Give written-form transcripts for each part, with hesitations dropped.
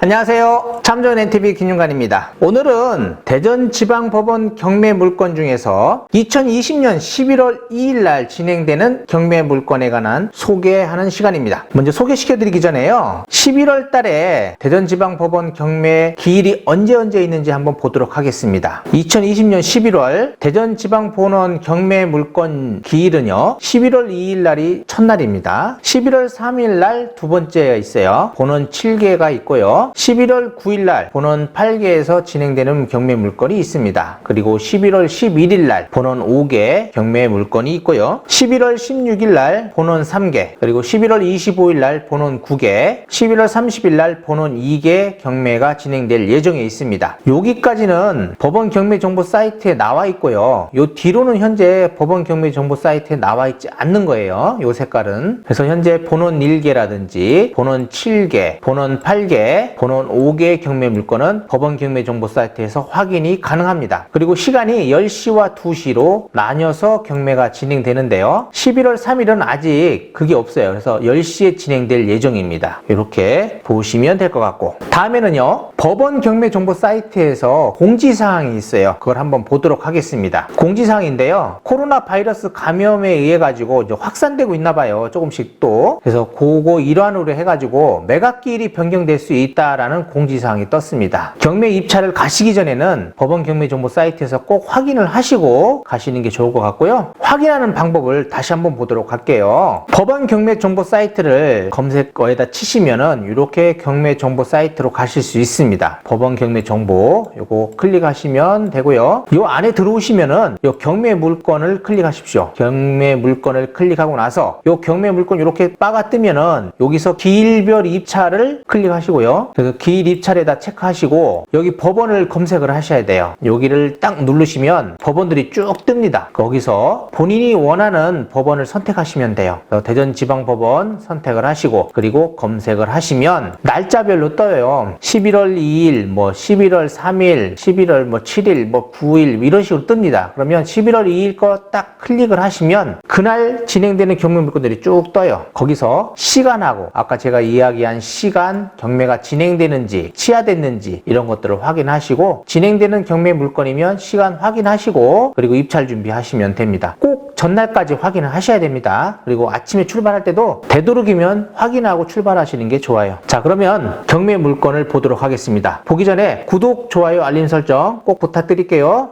안녕하세요. 참좋은 NTV 김윤관입니다. 오늘은 대전지방법원 경매물건 중에서 2020년 11월 2일 날 진행되는 경매물건에 관한 소개하는 시간입니다. 먼저 소개시켜드리기 전에요. 11월 달에 대전지방법원 경매 기일이 언제 있는지 한번 보도록 하겠습니다. 2020년 11월 대전지방법원 경매물건 기일은요. 11월 2일 날이 첫날입니다. 11월 3일 날 두 번째가 있어요. 본원 7개가 있고요. 11월 9일 날 본원 8개에서 진행되는 경매 물건이 있습니다. 그리고 11월 11일 날 본원 5개 경매 물건이 있고요. 11월 16일 날 본원 3개, 그리고 11월 25일 날 본원 9개, 11월 30일 날 본원 2개 경매가 진행될 예정에 있습니다. 여기까지는 법원 경매 정보 사이트에 나와 있고요. 요 뒤로는 현재 법원 경매 정보 사이트에 나와 있지 않는 거예요. 요 색깔은. 그래서 현재 본원 1개라든지 본원 7개, 본원 8개, 본원 5개 경매 물건은 법원 경매 정보 사이트에서 확인이 가능합니다. 그리고 시간이 10시와 2시로 나뉘어서 경매가 진행되는데요. 11월 3일은 아직 그게 없어요. 그래서 10시에 진행될 예정입니다. 이렇게 보시면 될 것 같고, 다음에는요. 법원 경매 정보 사이트에서 공지사항이 있어요. 그걸 한번 보도록 하겠습니다. 공지사항인데요. 코로나 바이러스 감염에 의해 가지고 이제 확산되고 있나 봐요. 조금씩 또. 그래서 그거 일환으로 해가지고 매각기일이 변경될 수 있다라는 공지사항이 떴습니다. 경매 입찰을 가시기 전에는 법원 경매 정보 사이트에서 꼭 확인을 하시고 가시는 게 좋을 것 같고요. 확인하는 방법을 다시 한번 보도록 할게요. 법원 경매 정보 사이트를 검색어에다 치시면은 이렇게 경매 정보 사이트로 가실 수 있습니다. 법원 경매 정보 요거 클릭하시면 되고요. 요 안에 들어오시면은 요 경매 물건을 클릭하십시오. 경매 물건을 클릭하고 나서 요 경매 물건 이렇게 바가 뜨면은 여기서 기일별 입찰을 클릭하시고요. 그래서 기일 입찰에다 체크하시고 여기 법원을 검색을 하셔야 돼요. 여기를 딱 누르시면 법원들이 쭉 뜹니다. 거기서 본인이 원하는 법원을 선택하시면 돼요. 대전지방법원 선택을 하시고 그리고 검색을 하시면 날짜별로 떠요. 11월 2일, 11월 3일, 11월 7일, 9일 이런 식으로 뜹니다. 그러면 11월 2일 거 딱 클릭을 하시면 그날 진행되는 경매 물건들이 쭉 떠요. 거기서 시간하고 아까 제가 이야기한 시간, 경매가 진행되는지 취하됐는지 이런 것들을 확인하시고, 진행되는 경매 물건이면 시간 확인하시고 그리고 입찰 준비하시면 됩니다. 꼭 전날까지 확인을 하셔야 됩니다. 그리고 아침에 출발할 때도 되도록이면 확인하고 출발하시는 게 좋아요. 자, 그러면 경매 물건을 보도록 하겠습니다. 보기 전에 구독, 좋아요, 알림 설정 꼭 부탁드릴게요.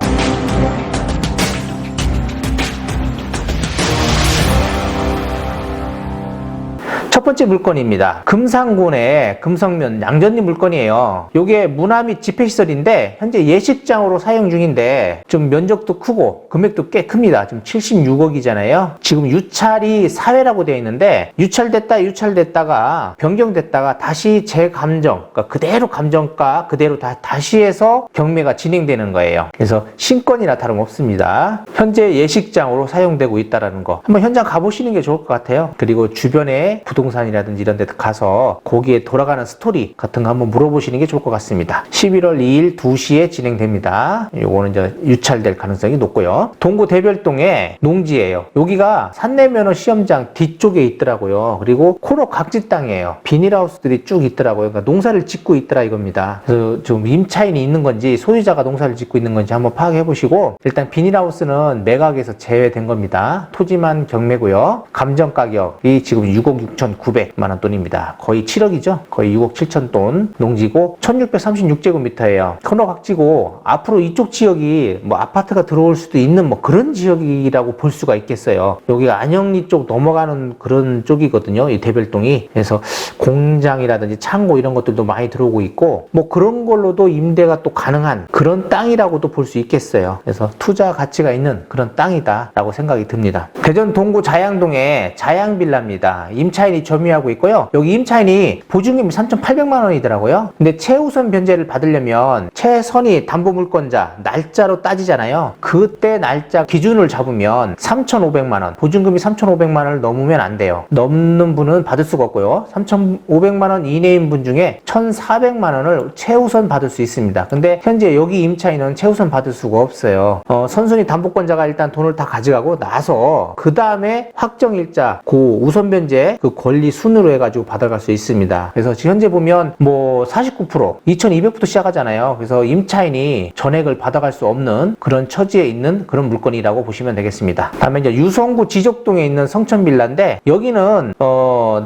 첫 번째 물건입니다. 금상군의 금성면 양전리 물건이에요. 요게 문화 및 집회시설인데 현재 예식장으로 사용 중인데 좀 면적도 크고 금액도 꽤 큽니다. 지금 76억이잖아요. 지금 유찰이 사회라고 되어 있는데 유찰됐다가 변경됐다가 다시 재감정, 그러니까 그대로 감정가 그대로 다시 해서 경매가 진행되는 거예요. 그래서 신권이나 다름없습니다. 현재 예식장으로 사용되고 있다는 거 한번 현장 가보시는 게 좋을 것 같아요. 그리고 주변에 부동산이라든지 이런 데 가서 거기에 돌아가는 스토리 같은 거 한번 물어보시는 게 좋을 것 같습니다. 11월 2일 2시에 진행됩니다. 요거는 이제 유찰될 가능성이 높고요. 동구 대별동의 농지예요. 여기가 산내면허 시험장 뒤쪽에 있더라고요. 그리고 코너 각지 땅이에요. 비닐하우스들이 쭉 있더라고요. 그러니까 농사를 짓고 있더라 이겁니다. 그래서 좀 임차인이 있는 건지 소유자가 농사를 짓고 있는 건지 한번 파악해 보시고, 일단 비닐하우스는 매각에서 제외된 겁니다. 토지만 경매고요. 감정 가격이 지금 6억 6,900만 원 돈입니다. 거의 7억이죠. 거의 6억 7천 돈 농지고 1636제곱미터예요. 코너 각지고 앞으로 이쪽 지역이 아파트가 들어올 수도 있는 그런 지역이라고 볼 수가 있겠어요. 여기가 안영리 쪽 넘어가는 그런 쪽이거든요. 이 대별동이. 그래서 공장이라든지 창고 이런 것들도 많이 들어오고 있고 그런 걸로도 임대가 또 가능한 그런 땅이라고도 볼 수 있겠어요. 그래서 투자 가치가 있는 그런 땅이다 라고 생각이 듭니다. 대전 동구 자양동의 자양빌라입니다. 임차인이 점유하고 있고요. 여기 임차인이 보증금이 3,800만 원이더라고요. 근데 최우선 변제를 받으려면 최선의 담보물권자 날짜로 따지잖아요. 그때 날짜 기준을 잡으면 3,500만 원, 보증금이 3,500만 원을 넘으면 안 돼요. 넘는 분은 받을 수가 없고요. 3,500만 원 이내인 분 중에 1,400만 원을 최우선 받을 수 있습니다. 근데 현재 여기 임차인은 최우선 받을 수가 없어요. 선순위 담보권자가 일단 돈을 다 가져가고 나서 그 다음에 확정일자, 우선 변제 그 권리 권리 순으로 해가지고 받아갈 수 있습니다. 그래서 지금 현재 보면 뭐 49%, 2200부터 시작하잖아요. 그래서 임차인이 전액을 받아갈 수 없는 그런 처지에 있는 그런 물건이라고 보시면 되겠습니다. 다음에 이제 유성구 지적동에 있는 성천빌라인데 여기는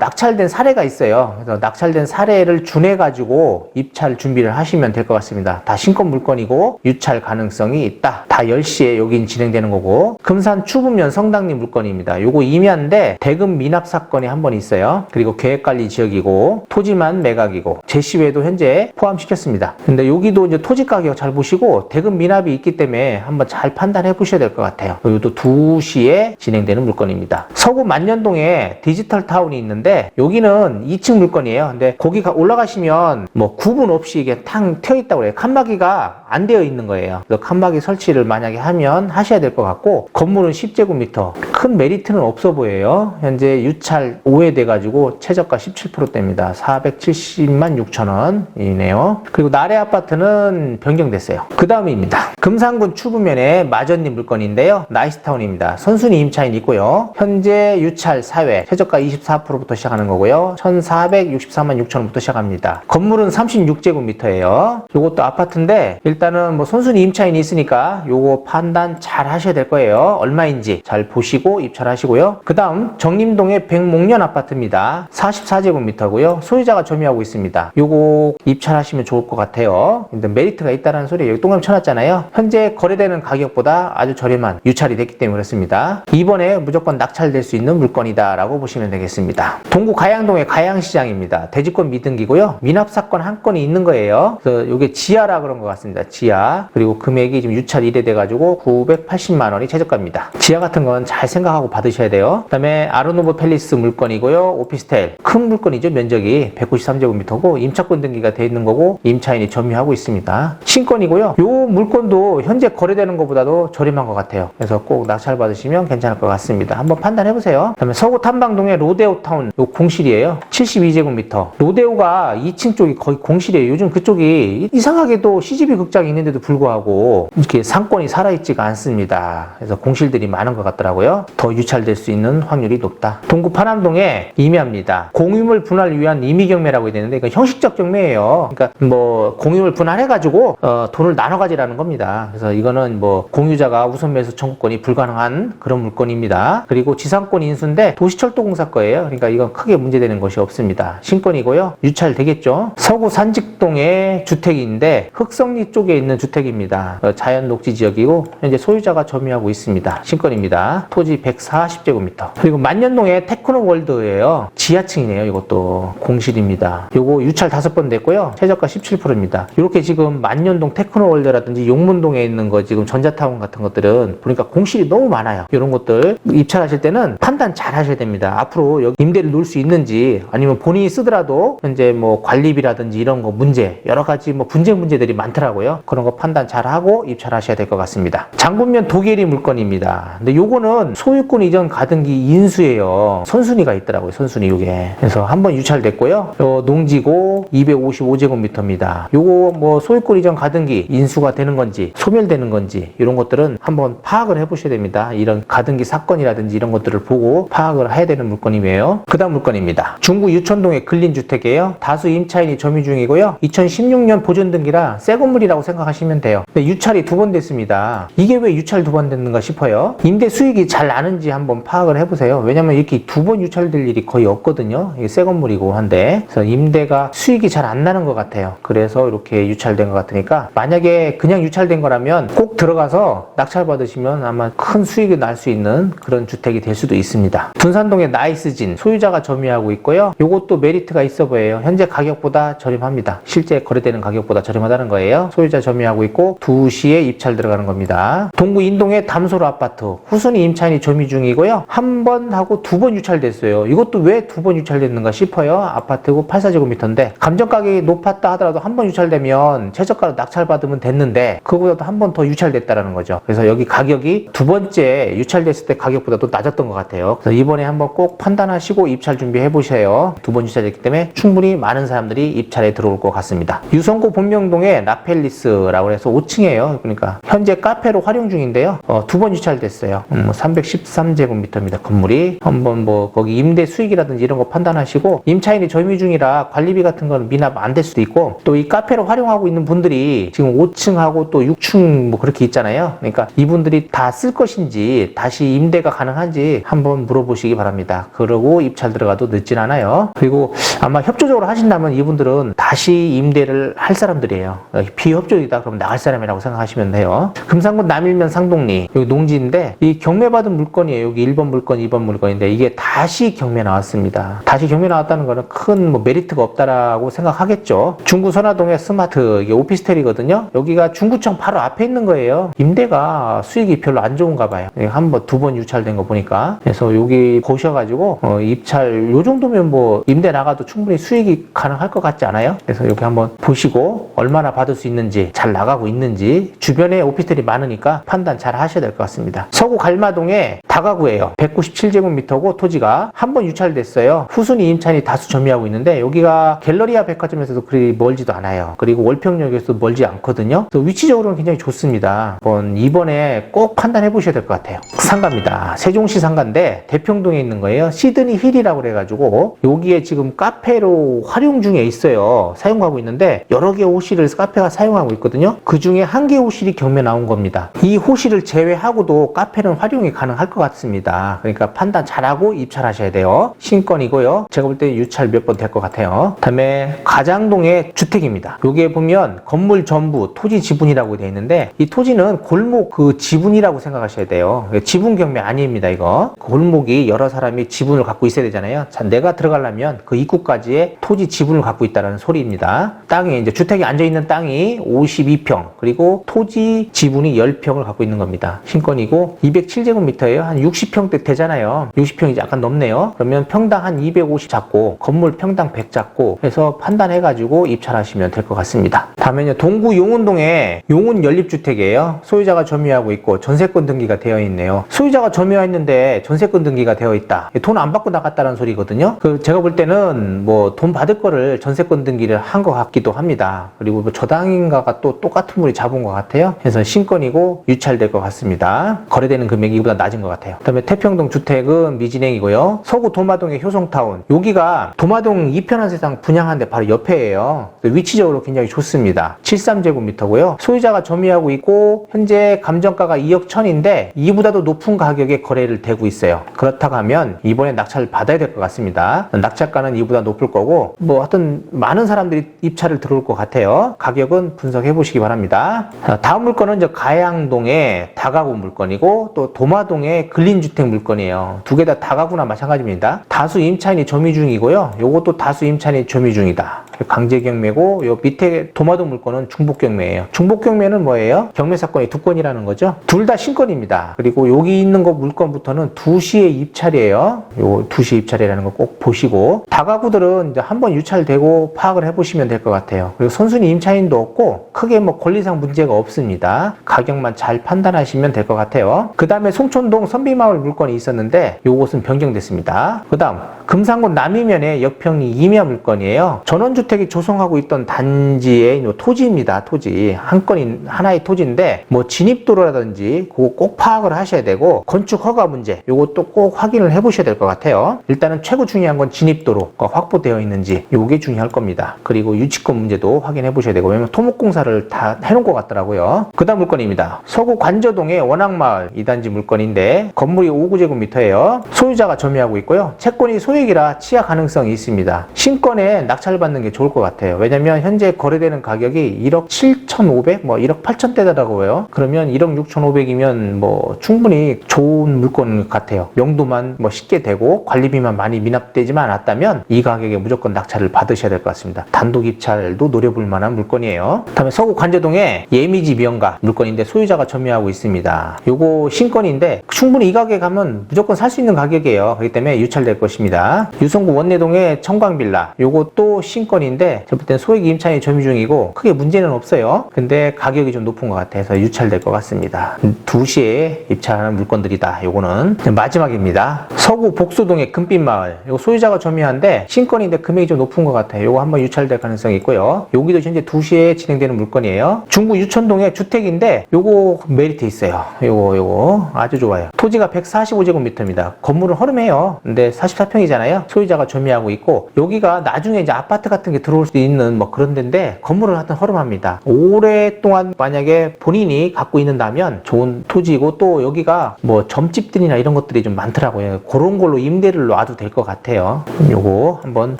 낙찰된 사례가 있어요. 그래서 낙찰된 사례를 준해가지고 입찰 준비를 하시면 될 것 같습니다. 다 신권 물건이고 유찰 가능성이 있다. 다 10시에 여긴 진행되는 거고, 금산 추분면 성당리 물건입니다. 요거 임야인데 대금 미납 사건이 한 번 있어요. 그리고 계획관리 지역이고 토지만 매각이고 제시외도 현재 포함시켰습니다. 근데 여기도 이제 토지 가격 잘 보시고 대금 미납이 있기 때문에 한번 잘 판단해 보셔야 될 것 같아요. 여기도 2시에 진행되는 물건입니다. 서구 만년동에 디지털 타운이 있는데 여기는 2층 물건이에요. 근데 거기 올라가시면 뭐 구분 없이 이게 탕 트여 있다고 그래요. 칸막이가 안 되어 있는 거예요. 그래서 칸막이 설치를 만약에 하면 하셔야 될 것 같고, 건물은 10제곱미터, 큰 메리트는 없어 보여요. 현재 유찰 5회 돼가지고 최저가 17%대입니다. 470만 6천 원이네요. 그리고 나래 아파트는 변경됐어요. 그 다음입니다. 금산군 추부면에 마전리 물건인데요. 나이스타운입니다. 선순위 임차인 있고요. 현재 유찰 4회, 최저가 24%부터 시작하는 거고요. 1464만 6천 원부터 시작합니다. 건물은 36제곱미터예요. 이것도 아파트인데 일단은 뭐 선순위 임차인이 있으니까 요거 판단 잘 하셔야 될 거예요. 얼마인지 잘 보시고 입찰하시고요. 그 다음 정림동의 백목련 아파트입니다. 44제곱미터고요. 소유자가 점유하고 있습니다. 요거 입찰하시면 좋을 것 같아요. 근데 메리트가 있다는 소리예요. 여기 동그라미 쳐놨잖아요. 현재 거래되는 가격보다 아주 저렴한 유찰이 됐기 때문에 그렇습니다. 이번에 무조건 낙찰될 수 있는 물건이다 라고 보시면 되겠습니다. 동구 가양동의 가양시장입니다. 대지권 미등기고요. 미납사건 한 건이 있는 거예요. 그래서 이게 지하라 그런 것 같습니다. 지하. 그리고 금액이 지금 유찰 1회 돼가지고 980만 원이 최저가입니다. 지하 같은 건 잘 생각하고 받으셔야 돼요. 그 다음에 아르노브 팰리스 물건이고요. 오피스텔. 큰 물건이죠. 면적이 193제곱미터고 임차권 등기가 돼 있는 거고 임차인이 점유하고 있습니다. 신권이고요. 요 물건도 현재 거래되는 것보다도 저렴한 것 같아요. 그래서 꼭 낙찰 받으시면 괜찮을 것 같습니다. 한번 판단해 보세요. 그 다음에 서구 탐방동의 로데오 타운, 요 공실이에요. 72제곱미터. 로데오가 2층 쪽이 거의 공실이에요. 요즘 그쪽이 이상하게도 CGV 극장이 있는데도 불구하고 이렇게 상권이 살아있지가 않습니다. 그래서 공실들이 많은 것 같더라고요. 더 유찰될 수 있는 확률이 높다. 동구 파남동의 임야입니다. 공유물 분할 위한 임의경매라고 되는데 이건 형식적 경매예요. 그러니까 뭐 공유물 분할해가지고 돈을 나눠 가지라는 겁니다. 그래서 이거는 뭐 공유자가 우선 매수 청구권이 불가능한 그런 물건입니다. 그리고 지상권 인수인데 도시철도공사 거예요. 그러니까 이건 크게 문제되는 것이 없습니다. 신권이고요. 유찰 되겠죠. 서구 산직동의 주택인데 흑성리 쪽에 있는 주택입니다. 자연 녹지 지역이고 현재 소유자가 점유하고 있습니다. 신권입니다. 토지 140제곱미터. 그리고 만년동의 테크노 월드예요. 지하층이네요. 이것도 공실입니다. 요거 유찰 5번 됐고요. 최저가 17%입니다. 이렇게 지금 만년동 테크노 월드라든지 용문동에 있는 거 지금 전자타운 같은 것들은 보니까 공실이 너무 많아요. 이런 것들 입찰하실 때는 판단 잘 하셔야 됩니다. 앞으로 여기 임대를 놓을 수 있는지, 아니면 본인이 쓰더라도 현재 뭐 관리비라든지 이런 거 문제, 여러 가지 뭐 분쟁 문제들이 많더라고요. 그런 거 판단 잘 하고 입찰하셔야 될 것 같습니다. 장군면 도계리 물건입니다. 근데 요거는 소유권 이전 가등기 인수예요. 선순위가 있더라고요. 선순위 요게. 그래서 한번 유찰됐고요. 농지고 255제곱미터입니다. 요거 뭐 소유권 이전 가등기 인수가 되는 건지 소멸되는 건지 이런 것들은 한번 파악을 해보셔야 됩니다. 이런 가등기 사건이라든지 이런 것들을 보고 파악을 해야 되는 물건이에요. 그 다음 물건입니다. 중구 유천동의 근린주택이에요. 다수 임차인이 점유 중이고요. 2016년 보존 등기라 새 건물이라고 생각하시면 돼요. 근데 유찰이 2번 됐습니다. 이게 왜 유찰 2번 됐는가 싶어요. 임대 수익이 잘 나는지 한번 파악을 해보세요. 왜냐면 이렇게 2번 유찰될 일이 거의 없거든요. 이게 새 건물이고 한데, 그래서 임대가 수익이 잘 안 나는 것 같아요. 그래서 이렇게 유찰된 것 같으니까 만약에 그냥 유찰된 거라면 꼭 들어가서 낙찰 받으시면 아마 큰 수익이 날 수 있는 그런 주택이 될 수도 있습니다. 둔산동의 나이스진 소유자가 점유하고 있고요. 요것도 메리트가 있어 보여요. 현재 가격보다 저렴합니다. 실제 거래되는 가격보다 저렴하다는 거예요. 소유자 점유하고 있고 2시에 입찰 들어가는 겁니다. 동구 인동의 담소로 아파트 후순위 임차인이 점유 중이고요. 한 번 하고 2번 유찰됐어요. 이것도 왜 2번 유찰됐는가 싶어요. 아파트고 84제곱미터인데 감정 가격이 높았다 하더라도 한 번 유찰되면 최저가로 낙찰 받으면 됐는데 그거보다도 한 번 더 유찰됐다라는 거죠. 그래서 여기 가격이 2번째 유찰됐을 때 가격보다도 낮았던 것 같아요. 그래서 이번에 한번 꼭 판단하시고 입찰 준비해 보세요. 2번 유찰됐기 때문에 충분히 많은 사람들이 입찰에 들어올 것 같습니다. 유성구 본명동의 라펠리스라고 해서 5층이에요. 그러니까 현재 카페로 활용 중인데요. 2번 유찰됐어요. 310 213제곱미터입니다. 건물이. 한번 뭐 거기 임대 수익이라든지 이런 거 판단하시고, 임차인이 점유 중이라 관리비 같은 건 미납 안 될 수도 있고, 또 이 카페로 활용하고 있는 분들이 지금 5층하고 또 6층 뭐 그렇게 있잖아요. 그러니까 이분들이 다 쓸 것인지 다시 임대가 가능한지 한번 물어보시기 바랍니다. 그러고 입찰 들어가도 늦진 않아요. 그리고 아마 협조적으로 하신다면 이분들은 다시 임대를 할 사람들이에요. 비협조이다 그러면 나갈 사람이라고 생각하시면 돼요. 금산군 남일면 상동리, 여기 농지인데 이 경매받은 물건이에요. 여기 1번 물건, 2번 물건인데 이게 다시 경매 나왔습니다. 다시 경매 나왔다는 거는 큰 뭐 메리트가 없다라고 생각하겠죠. 중구 선화동의 스마트, 이게 오피스텔이거든요. 여기가 중구청 바로 앞에 있는 거예요. 임대가 수익이 별로 안 좋은가 봐요. 한 번, 두 번 유찰된 거 보니까. 그래서 여기 보셔가지고 입찰 요 정도면 뭐 임대 나가도 충분히 수익이 가능할 것 같지 않아요? 그래서 여기 한번 보시고 얼마나 받을 수 있는지, 잘 나가고 있는지, 주변에 오피스텔이 많으니까 판단 잘 하셔야 될 것 같습니다. 서구 갈마동에 다가구예요. 197제곱미터고 토지가 한 번 유찰됐어요. 후순위 임차인이 다수 점유하고 있는데 여기가 갤러리아 백화점에서도 그리 멀지도 않아요. 그리고 월평역에서도 멀지 않거든요. 그래서 위치적으로는 굉장히 좋습니다. 이번에 꼭 판단해 보셔야 될 것 같아요. 상가입니다. 세종시 상가인데 대평동에 있는 거예요. 시드니 힐이라고 그래가지고 여기에 지금 카페로 활용 중에 있어요. 사용하고 있는데 여러 개 호실을 카페가 사용하고 있거든요. 그 중에 한 개 호실이 경매 나온 겁니다. 이 호실을 제외하고도 카페는 활용이 가능할 것 같습니다. 그러니까 판단 잘하고 입찰하셔야 돼요. 신건이고요. 제가 볼 때 유찰 몇 번 될 것 같아요. 다음에 가장동의 주택입니다. 여기에 보면 건물 전부 토지 지분이라고 되어 있는데 이 토지는 골목 그 지분이라고 생각하셔야 돼요. 지분 경매 아닙니다. 이거 골목이 여러 사람이 지분을 갖고 있어야 되잖아요. 자, 내가 들어가려면 그 입구까지의 토지 지분을 갖고 있다는 소리입니다. 땅에 이제 주택이 앉아 있는 땅이 52평 그리고 토지 지분이 10평을 갖고 있는 겁니다. 신건이고 207제곱미터예요. 한 60평대 되잖아요. 60평이 약간 넘네요. 그러면 평당 한 250 잡고 건물 평당 100 잡고 해서 판단해가지고 입찰하시면 될 것 같습니다. 다음에는 동구 용운동에 용운 연립주택이에요. 소유자가 점유하고 있고 전세권 등기가 되어 있네요. 소유자가 점유했는데 전세권 등기가 되어 있다. 돈 안 받고 나갔다는 소리거든요. 제가 볼 때는 뭐 돈 받을 거를 전세권 등기를 한 것 같기도 합니다. 그리고 뭐 저당인가가 또 똑같은 분이 잡은 것 같아요. 그래서 신건이고 유찰될 것 같습니다. 거래되는 금액이 이보다 낮은 것 같아요. 그다음에 태평동 주택은 미진행이고요. 서구 도마동의 효성타운, 여기가 도마동 이편한 세상 분양한 데 바로 옆에예요. 위치적으로 굉장히 좋습니다. 73제곱미터고요. 소유자가 점유하고 있고 현재 감정가가 2억 1천인데 이보다도 높은 가격에 거래를 되고 있어요. 그렇다고 하면 이번에 낙찰을 받아야 될 것 같습니다. 낙찰가는 이보다 높을 거고 뭐 하여튼 많은 사람들이 입찰을 들어올 것 같아요. 가격은 분석해 보시기 바랍니다. 다음 물건은 이제 가양동의 다가구 물건이고 또 도마동의 근린주택 물건이에요. 두 개 다 다가구나 마찬가지입니다. 다수 임차인이 점유 중이고요. 요것도 다수 임차인이 점유 중이다. 강제 경매고 요 밑에 도마동 물건은 중복 경매예요. 중복 경매는 뭐예요? 경매 사건이 두 건이라는 거죠. 둘 다 신건입니다. 그리고 여기 있는 거 물건부터는 2시에 입찰이에요. 요 2시 입찰이라는 거 꼭 보시고 다가구들은 이제 한번 유찰되고 파악을 해보시면 될 것 같아요. 그리고 선순위 임차인도 없고 크게 뭐 권리상 문제가 없습니다. 가격만 잘 판단하시면 될 것 같아요. 그 다음에 송촌동 선비마을 물건이 있었는데 요것은 변경됐습니다. 그 다음 금산군 남이면의 역평리 임야 물건이에요. 전원주택이 조성하고 있던 단지의 토지입니다. 토지 한 건인 하나의 토지인데 뭐 진입도로라든지 그거 꼭 파악을 하셔야 되고 건축 허가 문제 요것도 꼭 확인을 해보셔야 될 것 같아요. 일단은 최고 중요한 건 진입도로가 확보되어 있는지 요게 중요할 겁니다. 그리고 유치권 문제도 확인해 보셔야 되고 왜냐면 토목공사를 다 해놓은 것 같더라고요. 그 다음 물건입니다. 서구 관저동의 원악마을 2단지 물건인데 건물이 5구제곱미터예요. 소유자가 점유하고 있고요. 채권이 소액이라 치하 가능성이 있습니다. 신건에 낙찰을 받는 게 좋을 것 같아요. 왜냐면 현재 거래되는 가격이 1억 7,500 뭐 1억 8천대더라고요. 그러면 1억 6,500이면 뭐 충분히 좋은 물건 같아요. 용도만 뭐 쉽게 되고 관리비만 많이 미납되지만 않았다면 이 가격에 무조건 낙찰을 받으셔야 될 것 같습니다. 단독 입찰도 노려볼 만한 물건이에요. 다음에 서구 관저동에 예미지 명가 물건인데 소유자가 점유하고 있습니다. 요거 신건인데 충분히 이 가격에 가면 무조건 살 수 있는 가격이에요. 그렇기 때문에 유찰될 것입니다. 유성구 원내동의 청광빌라 요것도 신건인데 제가 볼 때는 소액 임차인이 점유 중이고 크게 문제는 없어요. 근데 가격이 좀 높은 것 같아서 유찰될 것 같습니다. 2시에 입찰하는 물건들이다. 요거는 마지막입니다. 서구 복수동의 금빛마을 요거 소유자가 점유한데 신건인데 금액이 좀 높은 것 같아요. 요거 한번 유찰될 가능성이 있고요. 여기도 현재 2시에 진행되는 물건이에요. 중구 유천동의 주택인데 요거 메리트 있어요. 요거 아주 좋아요. 좋아요. 토지가 145제곱미터입니다. 건물은 허름해요. 근데 44평이잖아요. 소유자가 점유하고 있고, 여기가 나중에 이제 아파트 같은 게 들어올 수 있는 뭐 그런 데인데, 건물은 하여튼 허름합니다. 오랫동안 만약에 본인이 갖고 있는다면 좋은 토지이고, 또 여기가 뭐 점집들이나 이런 것들이 좀 많더라고요. 그런 걸로 임대를 놔도 될 것 같아요. 요거 한번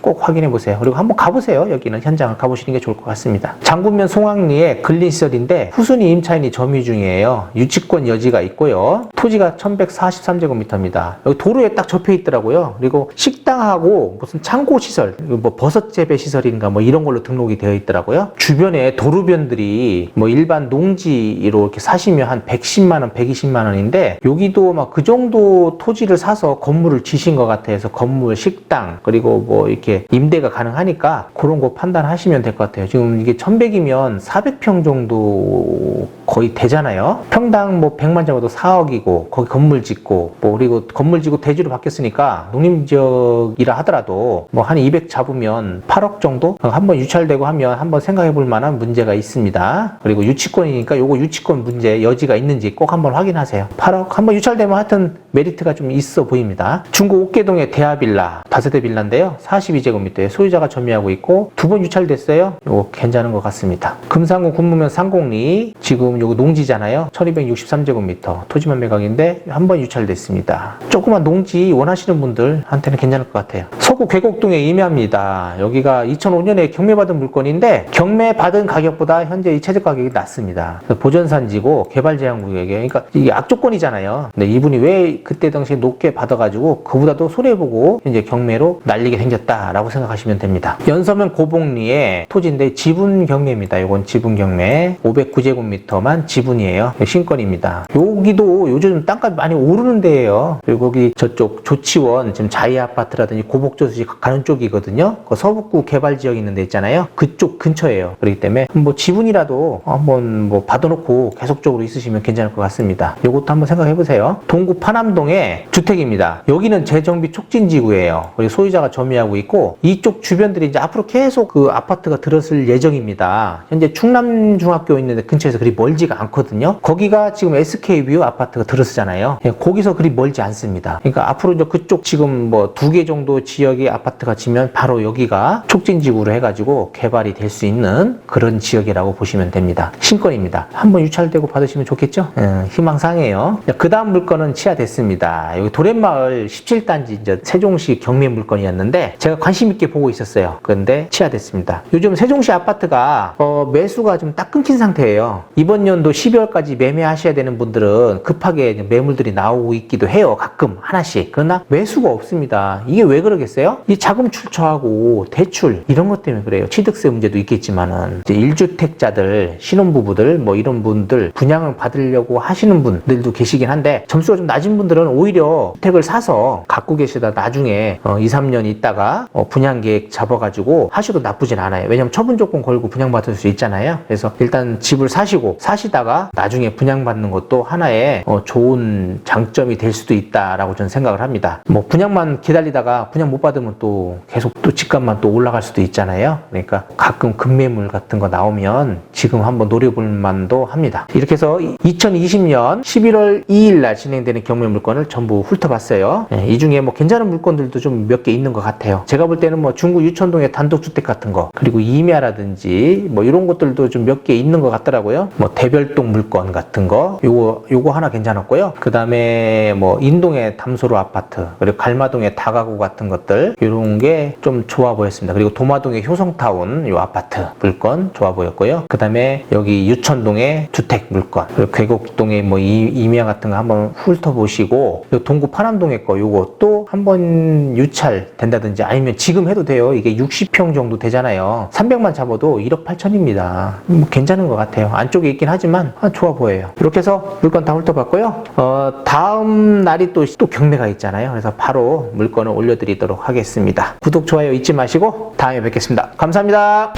꼭 확인해 보세요. 그리고 한번 가보세요. 여기는 현장을 가보시는 게 좋을 것 같습니다. 장군면 송악리의 근린시설인데 후순위 임차인이 점유 중이에요. 유치권 여지가 있고요. 토지가 1143제곱미터입니다. 여기 도로에 딱 접해 있더라고요. 그리고 식당하고 무슨 창고 시설, 뭐 버섯 재배 시설인가 뭐 이런 걸로 등록이 되어 있더라고요. 주변에 도로변들이 뭐 일반 농지로 이렇게 사시면 한 110만 원, 120만 원인데 여기도 막 그 정도 토지를 사서 건물을 지신 것 같아서 건물, 식당 그리고 뭐 이렇게 임대가 가능하니까 그런 거 판단하시면 될 것 같아요. 지금 이게 1100이면 400평 정도 거의 되잖아요. 평당 뭐 100만 잡아도 4억이고 거기 건물 짓고 뭐 그리고 건물 짓고 대지로 바뀌었으니까 농림지역이라 하더라도 뭐 한 200 잡으면 8억 정도 한번 유찰되고 하면 한번 생각해 볼 만한 문제가 있습니다. 그리고 유치권이니까 요거 유치권 문제 여지가 있는지 꼭 한번 확인하세요. 8억 한번 유찰되면 하여튼 메리트가 좀 있어 보입니다. 중구 옥계동의 대하빌라 다세대 빌라인데요. 42제곱미터에 소유자가 점유하고 있고 2번 유찰됐어요. 요거 괜찮은 것 같습니다. 금상구 군무면 상곡리 지금 요거 농지잖아요. 1263제곱미터 토지만 매각인데 한번 유찰됐습니다. 조그만 농지 원하시는 분들한테는 괜찮을 것 같아요. 서구 계곡동에 임야입니다. 여기가 2005년에 경매받은 물건인데 경매받은 가격보다 현재 이 최저 가격이 낮습니다. 보전산지고 개발제한구역에 그러니까 이게 악조건이잖아요. 근데 이분이 왜 그때 당시에 높게 받아가지고 그보다도 손해보고 이제 경매로 날리게 생겼다라고 생각하시면 됩니다. 연서면 고봉리의 토지인데 지분 경매입니다. 이건 지분 경매 509제곱미터만 지분이에요. 신권입니다. 여기도 요즘 땅값이 많이 오르는 데예요. 그리고 거기 저쪽 조치원 지금 자이 아파트라든지 고복저수지 가는 쪽이거든요. 그 서북구 개발지역 있는 데 있잖아요. 그쪽 근처예요. 그렇기 때문에 뭐 지분이라도 한번 뭐 받아놓고 계속적으로 있으시면 괜찮을 것 같습니다. 요것도 한번 생각해 보세요. 동구 파남동의 주택입니다. 여기는 재정비 촉진지구예요. 그리고 소유자가 점유하고 있고 이쪽 주변들이 이제 앞으로 계속 그 아파트가 들어설 예정입니다. 현재 충남중학교 있는데 근처에서 그리 멀지가 않거든요. 거기가 지금 SK뷰 아파트가 들어서잖아요. 거기서 그리 멀지 않습니다. 그러니까 앞으로 이제 그쪽 지금 뭐 2개 정도 지역의 아파트가 지면 바로 여기가 촉진지구로 해가지고 개발이 될 수 있는 그런 지역이라고 보시면 됩니다. 신권입니다. 한번 유찰되고 받으시면 좋겠죠? 희망사항이에요. 그 다음 물건은 취하됐습니다. 여기 도련마을 17단지 이제 세종시 경매 물건이었는데 제가 관심 있게 보고 있었어요. 그런데 취하됐습니다. 요즘 세종시 아파트가 매수가 좀 딱 끊긴 상태예요. 이번 연도 12월까지 매매하셔야 되는 분들은 급하게 매물들이 나오고 있기도 해요. 가끔 하나씩. 그러나 매수가 없습니다. 이게 왜 그러겠어요? 이 자금 출처하고 대출 이런 것 때문에 그래요. 취득세 문제도 있겠지만은 이제 1주택자들 신혼부부들 뭐 이런 분들 분양을 받으려고 하시는 분들도 계시긴 한데 점수가 좀 낮은 분들은 오히려 주택을 사서 갖고 계시다 나중에 2, 3년 있다가 분양 계획 잡아가지고 하셔도 나쁘진 않아요. 왜냐면 처분 조건 걸고 분양받을 수 있잖아요. 그래서 일단 집을 사시다가 나중에 분양받는 것도 하나의 좋은 장점이 될 수도 있다라고 저는 생각을 합니다. 뭐 분양만 기다리다가 분양 못 받으면 또 계속 또 집값만 또 올라갈 수도 있잖아요. 그러니까 가끔 급매물 같은 거 나오면 지금 한번 노려볼 만도 합니다. 이렇게 해서 2020년 11월 2일 날 진행되는 경매 물건을 전부 훑어봤어요. 이 중에 뭐 괜찮은 물건들도 좀 몇 개 있는 것 같아요. 제가 볼 때는 뭐 중구 유천동의 단독주택 같은 거 그리고 임야라든지 뭐 이런 것들도 좀 몇 개 있는 것 같더라고요. 뭐 대별동 물건 같은 거 요거 하나 괜찮았고요. 그 다음에 뭐 인동의 담소로 아파트 그리고 갈마동의 다가구 같은 것들 이런 게 좀 좋아 보였습니다. 그리고 도마동의 효성타운 요 아파트 물건 좋아 보였고요. 그 다음에 여기 유천동의 주택 물건 그리고 계곡동의 뭐 임야 같은 거 한번 훑어보시고 동구 파남동의 거 요것도 한번 유찰 된다든지 아니면 지금 해도 돼요. 이게 60평 정도 되잖아요. 300만 잡아도 1억 8천입니다. 뭐 괜찮은 것 같아요. 안쪽에 있긴 하지만 좋아 보여요. 이렇게 해서 물건 다 훑어봤고요. 다음 날이 또 경매가 있잖아요. 그래서 바로 물건을 올려드리도록 하겠습니다. 구독, 좋아요 잊지 마시고 다음에 뵙겠습니다. 감사합니다.